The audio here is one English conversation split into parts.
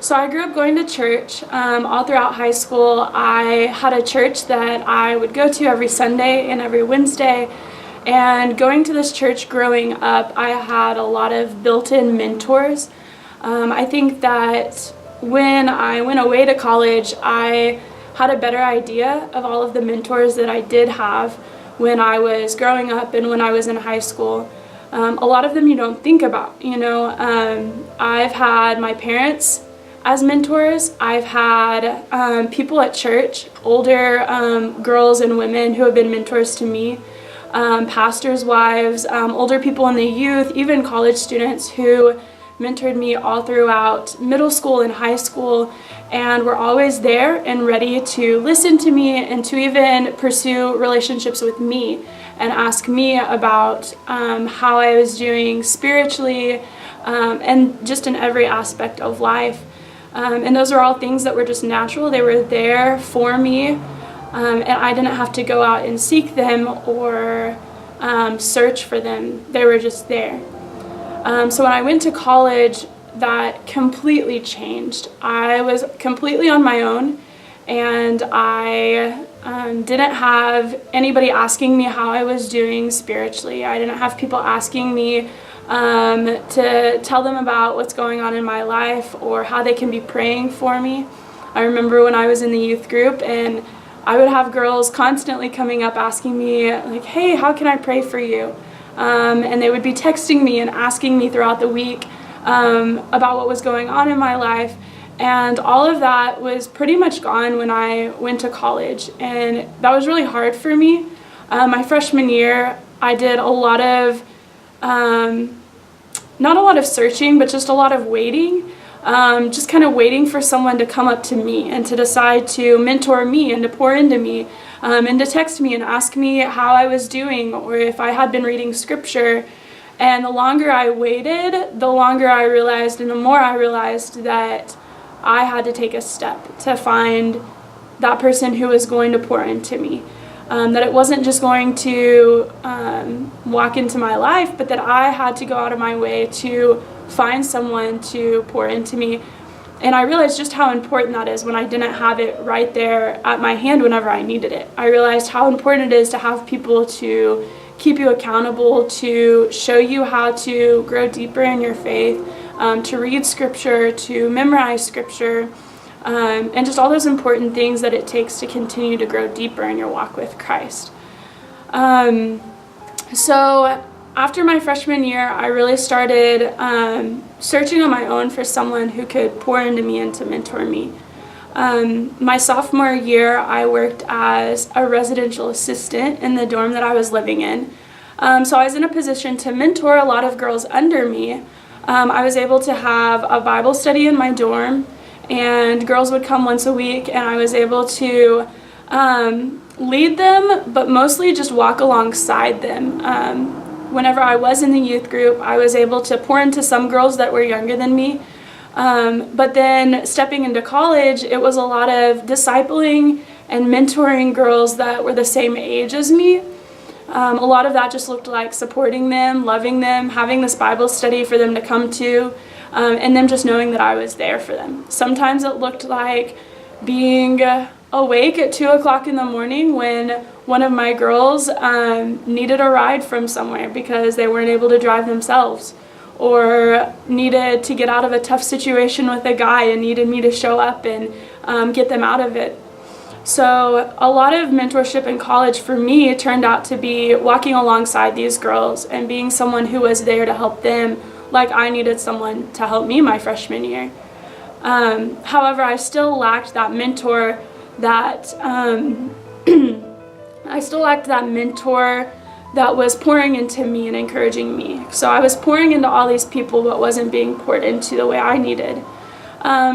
So I grew up going to church all throughout high school. I had a church that I would go to every Sunday and every Wednesday. And going to this church growing up, I had a lot of built-in mentors. I think that when I went away to college, I had a better idea of all of the mentors that I did have when I was growing up and when I was in high school. A lot of them you don't think about, I've had my parents as mentors. I've had people at church, older girls and women who have been mentors to me, pastors' wives, older people in the youth, even college students who mentored me all throughout middle school and high school, and were always there and ready to listen to me and to even pursue relationships with me and ask me about how I was doing spiritually and just in every aspect of life. And those are all things that were just natural. They were there for me, and I didn't have to go out and seek them or search for them. They were just there. So when I went to college, that completely changed. I was completely on my own, and I didn't have anybody asking me how I was doing spiritually. I didn't have people asking me to tell them about what's going on in my life or how they can be praying for me. I remember when I was in the youth group, and I would have girls constantly coming up asking me, like, hey, how can I pray for you? And they would be texting me and asking me throughout the week about what was going on in my life. And all of that was pretty much gone when I went to college. And that was really hard for me. My freshman year, I did a lot of, not a lot of searching, but just a lot of waiting. Just kind of waiting for someone to come up to me and to decide to mentor me and to pour into me, and to text me and ask me how I was doing or if I had been reading scripture. And the longer I waited, the longer I realized and the more I realized that I had to take a step to find that person who was going to pour into me. That it wasn't just going to walk into my life, but that I had to go out of my way to find someone to pour into me. And I realized just how important that is when I didn't have it right there at my hand whenever I needed it. I realized how important it is to have people to keep you accountable, to show you how to grow deeper in your faith, to read scripture, to memorize scripture, and just all those important things that it takes to continue to grow deeper in your walk with Christ. So after my freshman year, I really started searching on my own for someone who could pour into me and to mentor me. My sophomore year, I worked as a residential assistant in the dorm that I was living in. So I was in a position to mentor a lot of girls under me. I was able to have a Bible study in my dorm, and girls would come once a week, and I was able to lead them, but mostly just walk alongside them. Whenever I was in the youth group, I was able to pour into some girls that were younger than me. But then stepping into college, it was a lot of discipling and mentoring girls that were the same age as me. A lot of that just looked like supporting them, loving them, having this Bible study for them to come to, and them just knowing that I was there for them. Sometimes it looked like being awake at 2 o'clock in the morning when one of my girls needed a ride from somewhere because they weren't able to drive themselves, or needed to get out of a tough situation with a guy and needed me to show up and get them out of it. So a lot of mentorship in college for me turned out to be walking alongside these girls and being someone who was there to help them like I needed someone to help me my freshman year. However, I still lacked that mentor that that was pouring into me and encouraging me. So I was pouring into all these people but wasn't being poured into the way I needed.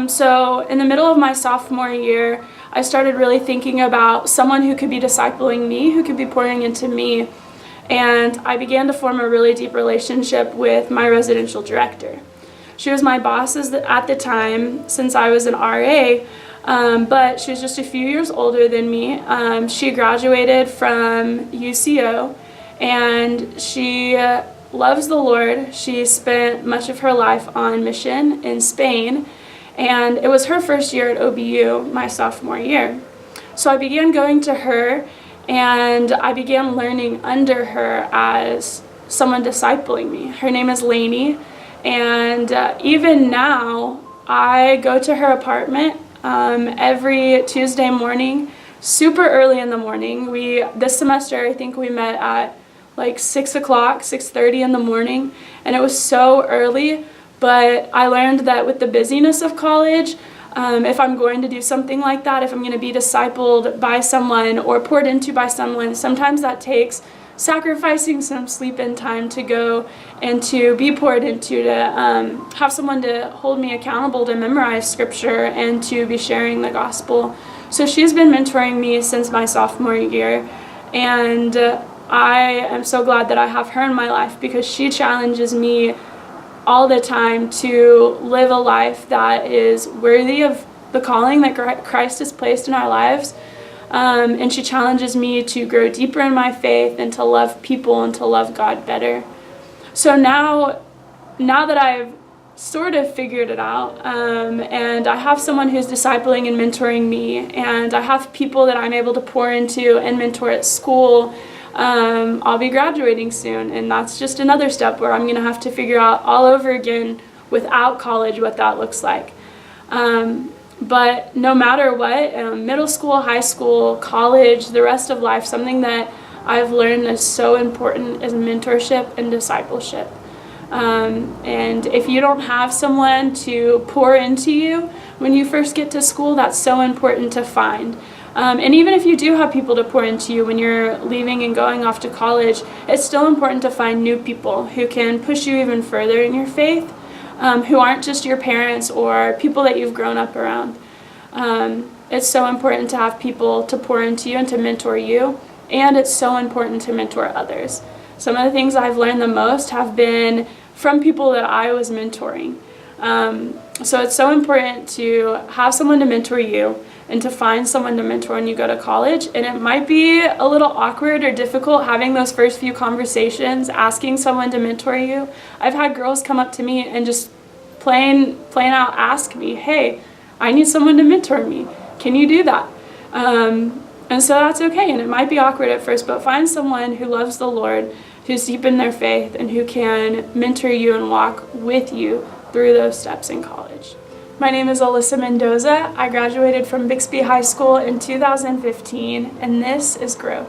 So in the middle of my sophomore year, I started really thinking about someone who could be discipling me, who could be pouring into me. And I began to form a really deep relationship with my residential director. She was my boss at the time, since I was an RA, but she was just a few years older than me. She graduated from UCO, and she loves the Lord. She spent much of her life on mission in Spain, And it was her first year at OBU, my sophomore year. So I began going to her, and I began learning under her as someone discipling me. Her name is Lainey, and even now I go to her apartment every Tuesday morning, super early in the morning. This semester I think we met at like 6 o'clock, 6:30 in the morning, and it was so early, but I learned that with the busyness of college, if I'm going to do something like that, if I'm going to be discipled by someone or poured into by someone, sometimes that takes sacrificing some sleep-in time to go and to be poured into, to have someone to hold me accountable to memorize scripture and to be sharing the gospel. So she's been mentoring me since my sophomore year, and I am so glad that I have her in my life because she challenges me all the time to live a life that is worthy of the calling that Christ has placed in our lives. And she challenges me to grow deeper in my faith and to love people and to love God better. So now that I've sort of figured it out, and I have someone who's discipling and mentoring me, and I have people that I'm able to pour into and mentor at school, I'll be graduating soon, and that's just another step where I'm going to have to figure out all over again without college what that looks like. But no matter what, middle school, high school, college, the rest of life, something that I've learned is so important is mentorship and discipleship. And if you don't have someone to pour into you when you first get to school, that's so important to find. And even if you do have people to pour into you when you're leaving and going off to college, it's still important to find new people who can push you even further in your faith, who aren't just your parents or people that you've grown up around. It's so important to have people to pour into you and to mentor you, and it's so important to mentor others. Some of the things I've learned the most have been from people that I was mentoring. So it's so important to have someone to mentor you and to find someone to mentor when you go to college. And it might be a little awkward or difficult having those first few conversations, asking someone to mentor you. I've had girls come up to me and just plain out ask me, hey, I need someone to mentor me. Can you do that? And so that's okay. And it might be awkward at first, but find someone who loves the Lord, who's deep in their faith, and who can mentor you and walk with you through those steps in college. My name is Alyssa Mendoza. I graduated from Bixby High School in 2015, and this is Grow.